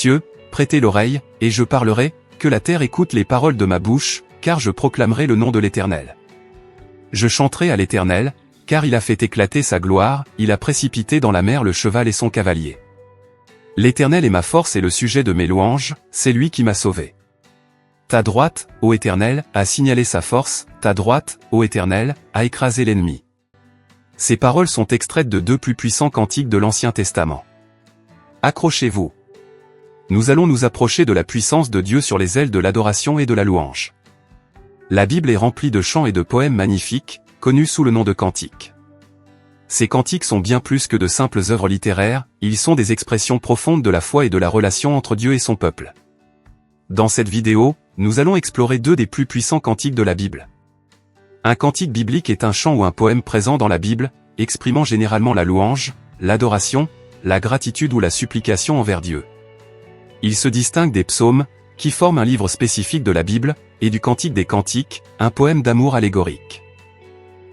cieux, prêtez l'oreille, et je parlerai, que la terre écoute les paroles de ma bouche, car je proclamerai le nom de l'Éternel. Je chanterai à l'Éternel, car il a fait éclater sa gloire, il a précipité dans la mer le cheval et son cavalier. L'Éternel est ma force et le sujet de mes louanges, c'est lui qui m'a sauvé. Ta droite, ô Éternel, a signalé sa force, ta droite, ô Éternel, a écrasé l'ennemi. Ces paroles sont extraites de 2 plus puissants cantiques de l'Ancien Testament. Accrochez-vous. Nous allons nous approcher de la puissance de Dieu sur les ailes de l'adoration et de la louange. La Bible est remplie de chants et de poèmes magnifiques, connus sous le nom de cantiques. Ces cantiques sont bien plus que de simples œuvres littéraires, ils sont des expressions profondes de la foi et de la relation entre Dieu et son peuple. Dans cette vidéo, nous allons explorer 2 des plus puissants cantiques de la Bible. Un cantique biblique est un chant ou un poème présent dans la Bible, exprimant généralement la louange, l'adoration, la gratitude ou la supplication envers Dieu. Il se distingue des psaumes, qui forment un livre spécifique de la Bible, et du Cantique des Cantiques, un poème d'amour allégorique.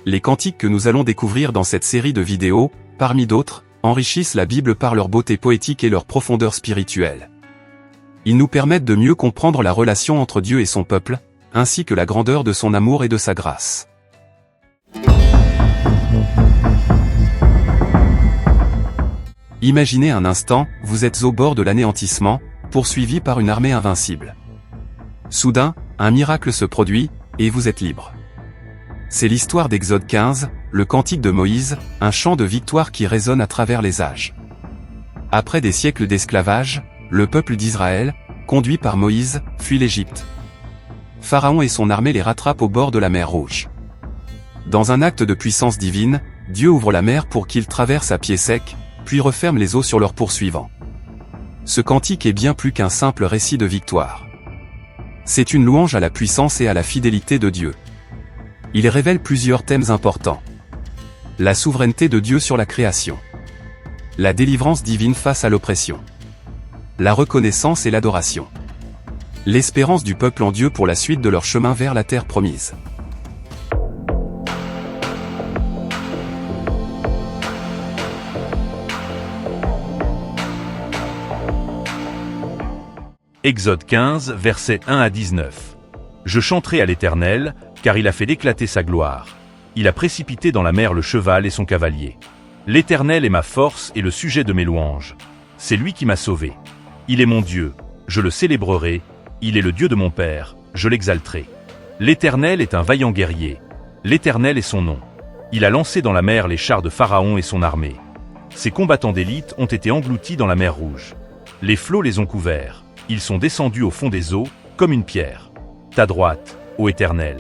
Les cantiques que nous allons découvrir dans cette série de vidéos, parmi d'autres, enrichissent la Bible par leur beauté poétique et leur profondeur spirituelle. Ils nous permettent de mieux comprendre la relation entre Dieu et son peuple, ainsi que la grandeur de son amour et de sa grâce. Imaginez un instant, vous êtes au bord de l'anéantissement, poursuivi par une armée invincible. Soudain, un miracle se produit, et vous êtes libre. C'est l'histoire d'Exode 15, le cantique de Moïse, un chant de victoire qui résonne à travers les âges. Après des siècles d'esclavage, le peuple d'Israël, conduit par Moïse, fuit l'Égypte. Pharaon et son armée les rattrapent au bord de la mer Rouge. Dans un acte de puissance divine, Dieu ouvre la mer pour qu'ils traversent à pied sec, puis referme les eaux sur leurs poursuivants. Ce cantique est bien plus qu'un simple récit de victoire. C'est une louange à la puissance et à la fidélité de Dieu. Il révèle plusieurs thèmes importants. La souveraineté de Dieu sur la création. La délivrance divine face à l'oppression. La reconnaissance et l'adoration. L'espérance du peuple en Dieu pour la suite de leur chemin vers la terre promise. Exode 15, versets 1 à 19. Je chanterai à l'Éternel, car il a fait éclater sa gloire. Il a précipité dans la mer le cheval et son cavalier. L'Éternel est ma force et le sujet de mes louanges. C'est lui qui m'a sauvé. Il est mon Dieu, je le célébrerai. Il est le Dieu de mon Père, je l'exalterai. L'Éternel est un vaillant guerrier. L'Éternel est son nom. Il a lancé dans la mer les chars de Pharaon et son armée. Ses combattants d'élite ont été engloutis dans la mer Rouge. Les flots les ont couverts. Ils sont descendus au fond des eaux, comme une pierre. Ta droite, ô Éternel,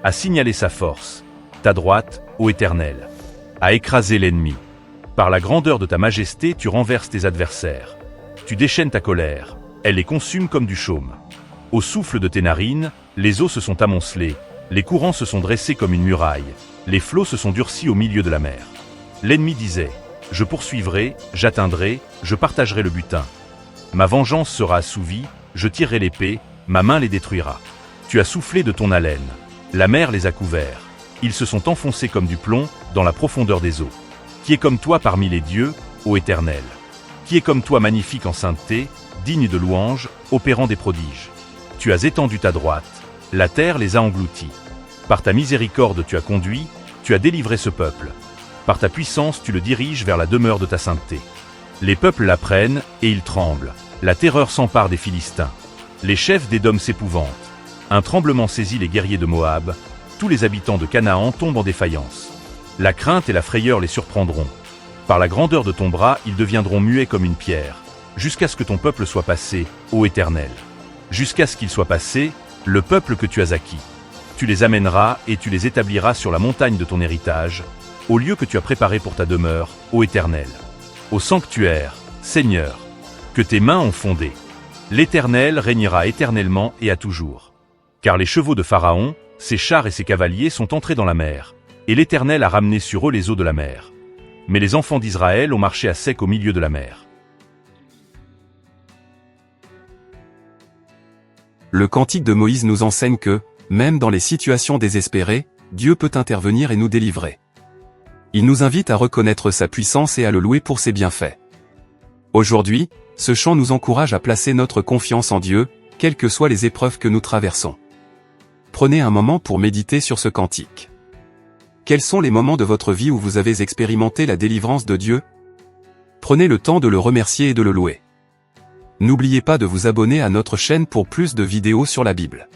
a signalé sa force. Ta droite, ô Éternel, a écrasé l'ennemi. Par la grandeur de ta majesté, tu renverses tes adversaires. Tu déchaînes ta colère, elle les consume comme du chaume. Au souffle de tes narines, les eaux se sont amoncelées, les courants se sont dressés comme une muraille, les flots se sont durcis au milieu de la mer. L'ennemi disait, je poursuivrai, j'atteindrai, je partagerai le butin. Ma vengeance sera assouvie, je tirerai l'épée, ma main les détruira. Tu as soufflé de ton haleine. La mer les a couverts. Ils se sont enfoncés comme du plomb dans la profondeur des eaux. Qui est comme toi parmi les dieux, ô Éternel? Qui est comme toi magnifique en sainteté, digne de louange, opérant des prodiges? Tu as étendu ta droite. La terre les a engloutis. Par ta miséricorde tu as conduit, tu as délivré ce peuple. Par ta puissance tu le diriges vers la demeure de ta sainteté. Les peuples l'apprennent, et ils tremblent. La terreur s'empare des Philistins. Les chefs d'Édom s'épouvantent. Un tremblement saisit les guerriers de Moab. Tous les habitants de Canaan tombent en défaillance. La crainte et la frayeur les surprendront. Par la grandeur de ton bras, ils deviendront muets comme une pierre, jusqu'à ce que ton peuple soit passé, ô Éternel. Jusqu'à ce qu'il soit passé, le peuple que tu as acquis. Tu les amèneras et tu les établiras sur la montagne de ton héritage, au lieu que tu as préparé pour ta demeure, ô Éternel. Au sanctuaire, Seigneur, que tes mains ont fondé. L'Éternel régnera éternellement et à toujours. Car les chevaux de Pharaon, ses chars et ses cavaliers sont entrés dans la mer, et l'Éternel a ramené sur eux les eaux de la mer. Mais les enfants d'Israël ont marché à sec au milieu de la mer. Le cantique de Moïse nous enseigne que, même dans les situations désespérées, Dieu peut intervenir et nous délivrer. Il nous invite à reconnaître sa puissance et à le louer pour ses bienfaits. Aujourd'hui, Ce chant nous encourage à placer notre confiance en Dieu, quelles que soient les épreuves que nous traversons. Prenez un moment pour méditer sur ce cantique. Quels sont les moments de votre vie où vous avez expérimenté la délivrance de Dieu? Prenez le temps de le remercier et de le louer. N'oubliez pas de vous abonner à notre chaîne pour plus de vidéos sur la Bible.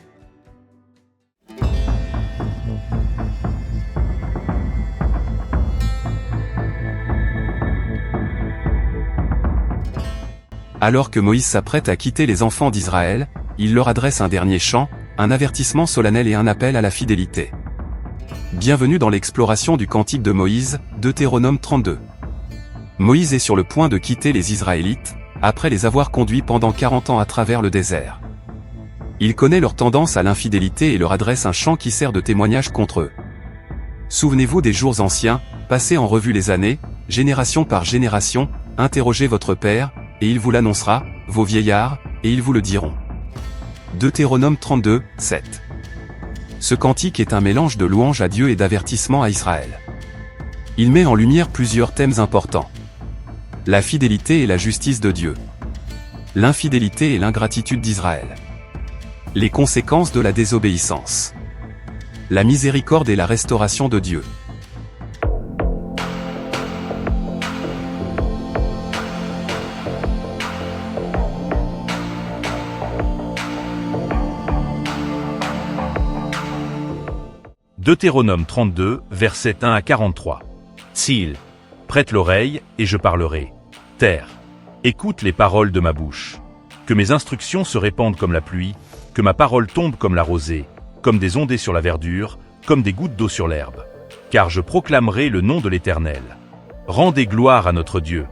Alors que Moïse s'apprête à quitter les enfants d'Israël, il leur adresse un dernier chant, un avertissement solennel et un appel à la fidélité. Bienvenue dans l'exploration du cantique de Moïse, Deutéronome 32. Moïse est sur le point de quitter les Israélites, après les avoir conduits pendant 40 ans à travers le désert. Il connaît leur tendance à l'infidélité et leur adresse un chant qui sert de témoignage contre eux. Souvenez-vous des jours anciens, passez en revue les années, génération par génération, interrogez votre père, et il vous l'annoncera, vos vieillards, et ils vous le diront. Deutéronome 32, 7. Ce cantique est un mélange de louange à Dieu et d'avertissement à Israël. Il met en lumière plusieurs thèmes importants. La fidélité et la justice de Dieu. L'infidélité et l'ingratitude d'Israël. Les conséquences de la désobéissance. La miséricorde et la restauration de Dieu. Deutéronome 32, versets 1 à 43. Tsil, prête l'oreille, et je parlerai. Terre, écoute les paroles de ma bouche. Que mes instructions se répandent comme la pluie, que ma parole tombe comme la rosée, comme des ondées sur la verdure, comme des gouttes d'eau sur l'herbe. Car je proclamerai le nom de l'Éternel. Rendez gloire à notre Dieu.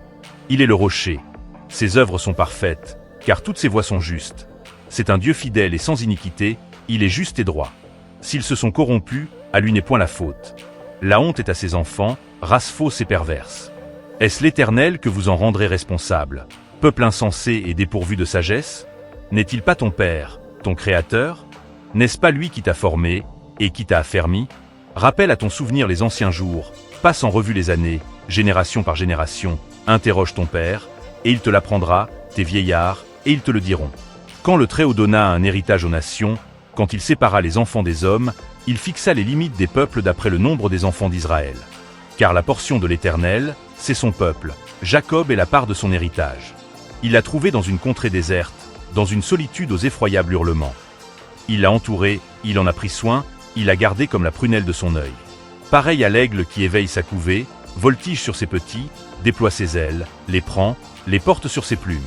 Il est le rocher. Ses œuvres sont parfaites, car toutes ses voies sont justes. C'est un Dieu fidèle et sans iniquité, il est juste et droit. S'ils se sont corrompus, à lui n'est point la faute. La honte est à ses enfants, race fausse et perverse. Est-ce l'Éternel que vous en rendrez responsable, peuple insensé et dépourvu de sagesse? N'est-il pas ton Père, ton Créateur? N'est-ce pas lui qui t'a formé, et qui t'a affermi? Rappelle à ton souvenir les anciens jours, passe en revue les années, génération par génération, interroge ton Père, et il te l'apprendra, tes vieillards, et ils te le diront. Quand le Très-Haut donna un héritage aux nations, quand il sépara les enfants des hommes, il fixa les limites des peuples d'après le nombre des enfants d'Israël. Car la portion de l'Éternel, c'est son peuple, Jacob est la part de son héritage. Il l'a trouvé dans une contrée déserte, dans une solitude aux effroyables hurlements. Il l'a entouré, il en a pris soin, il l'a gardé comme la prunelle de son œil. Pareil à l'aigle qui éveille sa couvée, voltige sur ses petits, déploie ses ailes, les prend, les porte sur ses plumes.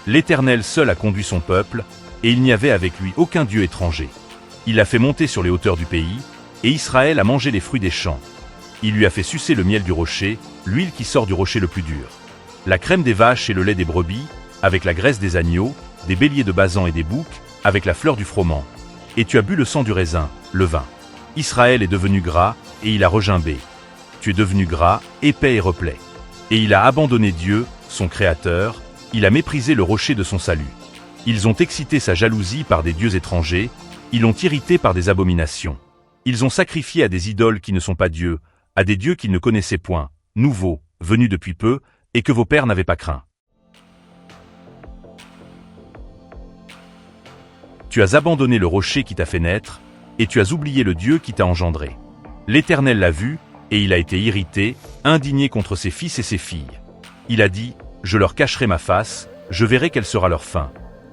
L'Éternel seul a conduit son peuple, et il n'y avait avec lui aucun dieu étranger. Il l'a fait monter sur les hauteurs du pays, et Israël a mangé les fruits des champs. Il lui a fait sucer le miel du rocher, l'huile qui sort du rocher le plus dur. La crème des vaches et le lait des brebis, avec la graisse des agneaux, des béliers de Basan et des boucs, avec la fleur du froment. Et tu as bu le sang du raisin, le vin. Israël est devenu gras, et il a regimbé. Tu es devenu gras, épais et replet. Et il a abandonné Dieu, son Créateur, il a méprisé le rocher de son salut. Ils ont excité sa jalousie par des dieux étrangers, ils l'ont irrité par des abominations. Ils ont sacrifié à des idoles qui ne sont pas dieux, à des dieux qu'ils ne connaissaient point, nouveaux, venus depuis peu, et que vos pères n'avaient pas craint. Tu as abandonné le rocher qui t'a fait naître, et tu as oublié le Dieu qui t'a engendré. L'Éternel l'a vu, et il a été irrité, indigné contre ses fils et ses filles. Il a dit, je leur cacherai ma face, je verrai quelle sera leur fin.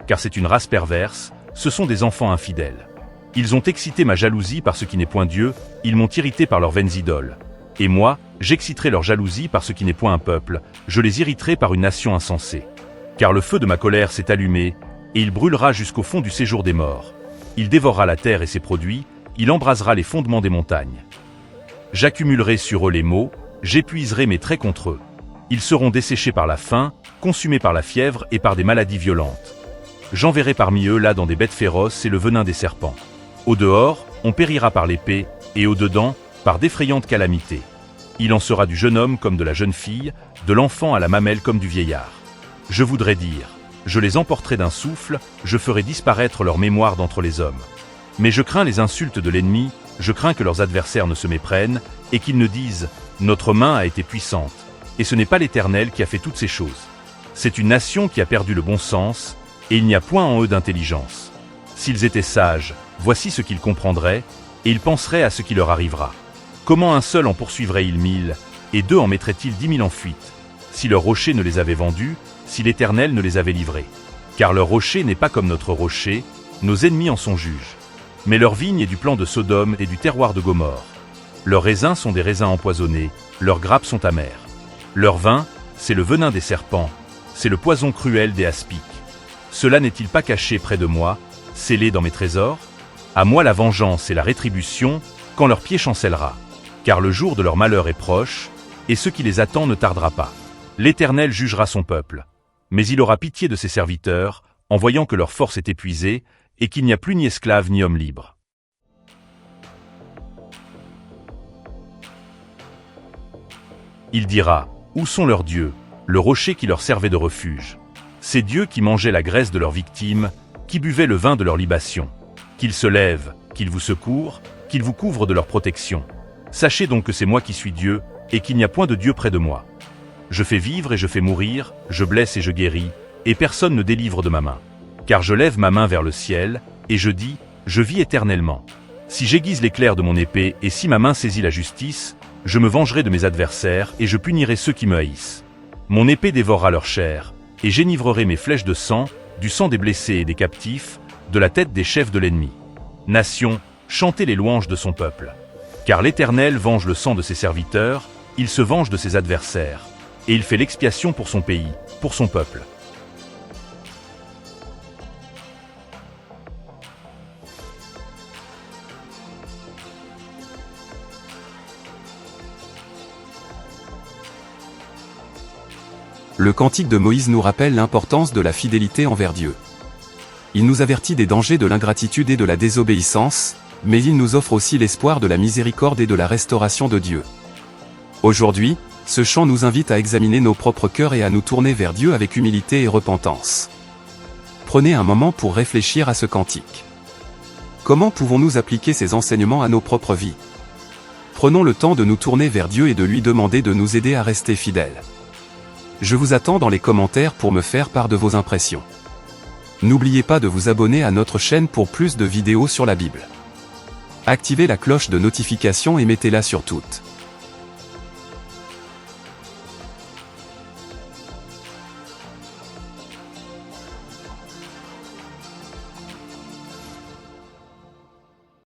Car c'est une race perverse, ce sont des enfants infidèles. Ils ont excité ma jalousie par ce qui n'est point Dieu, ils m'ont irrité par leurs vaines idoles. Et moi, j'exciterai leur jalousie par ce qui n'est point un peuple, je les irriterai par une nation insensée. Car le feu de ma colère s'est allumé, et il brûlera jusqu'au fond du séjour des morts. Il dévorera la terre et ses produits, il embrasera les fondements des montagnes. J'accumulerai sur eux les maux, j'épuiserai mes traits contre eux. Ils seront desséchés par la faim, consumés par la fièvre et par des maladies violentes. J'enverrai parmi eux là dans des bêtes féroces et le venin des serpents. Au dehors, on périra par l'épée, et au dedans, par d'effrayantes calamités. Il en sera du jeune homme comme de la jeune fille, de l'enfant à la mamelle comme du vieillard. Je voudrais dire, je les emporterai d'un souffle, je ferai disparaître leur mémoire d'entre les hommes. Mais je crains les insultes de l'ennemi, je crains que leurs adversaires ne se méprennent, et qu'ils ne disent, notre main a été puissante, et ce n'est pas l'Éternel qui a fait toutes ces choses. C'est une nation qui a perdu le bon sens, et il n'y a point en eux d'intelligence. S'ils étaient sages, voici ce qu'ils comprendraient, et ils penseraient à ce qui leur arrivera. Comment un seul en poursuivrait-il 1000, et 2 en mettraient-ils 10 000 en fuite, si leur rocher ne les avait vendus, si l'Éternel ne les avait livrés? Car leur rocher n'est pas comme notre rocher, nos ennemis en sont juges. Mais leur vigne est du plan de Sodome et du terroir de Gomorrhe. Leurs raisins sont des raisins empoisonnés, leurs grappes sont amères. Leur vin, c'est le venin des serpents, c'est le poison cruel des aspics. Cela n'est-il pas caché près de moi, scellé dans mes trésors? À moi la vengeance et la rétribution, quand leur pied chancellera. Car le jour de leur malheur est proche, et ce qui les attend ne tardera pas. L'Éternel jugera son peuple. Mais il aura pitié de ses serviteurs, en voyant que leur force est épuisée, et qu'il n'y a plus ni esclave ni homme libre. Il dira, où sont leurs dieux, le rocher qui leur servait de refuge? Ces dieux qui mangeaient la graisse de leurs victimes, qui buvaient le vin de leur libation. Qu'ils se lèvent, qu'ils vous secourent, qu'ils vous couvrent de leur protection. Sachez donc que c'est moi qui suis Dieu, et qu'il n'y a point de Dieu près de moi. Je fais vivre et je fais mourir, je blesse et je guéris, et personne ne délivre de ma main. Car je lève ma main vers le ciel, et je dis, je vis éternellement. Si j'aiguise l'éclair de mon épée, et si ma main saisit la justice, je me vengerai de mes adversaires, et je punirai ceux qui me haïssent. Mon épée dévorera leur chair, et j'enivrerai mes flèches de sang, du sang des blessés et des captifs, de la tête des chefs de l'ennemi. Nation, chantez les louanges de son peuple. Car l'Éternel venge le sang de ses serviteurs, il se venge de ses adversaires, et il fait l'expiation pour son pays, pour son peuple. Le cantique de Moïse nous rappelle l'importance de la fidélité envers Dieu. Il nous avertit des dangers de l'ingratitude et de la désobéissance, mais il nous offre aussi l'espoir de la miséricorde et de la restauration de Dieu. Aujourd'hui, ce chant nous invite à examiner nos propres cœurs et à nous tourner vers Dieu avec humilité et repentance. Prenez un moment pour réfléchir à ce cantique. Comment pouvons-nous appliquer ces enseignements à nos propres vies? Prenons le temps de nous tourner vers Dieu et de lui demander de nous aider à rester fidèles. Je vous attends dans les commentaires pour me faire part de vos impressions. N'oubliez pas de vous abonner à notre chaîne pour plus de vidéos sur la Bible. Activez la cloche de notification et mettez-la sur toutes.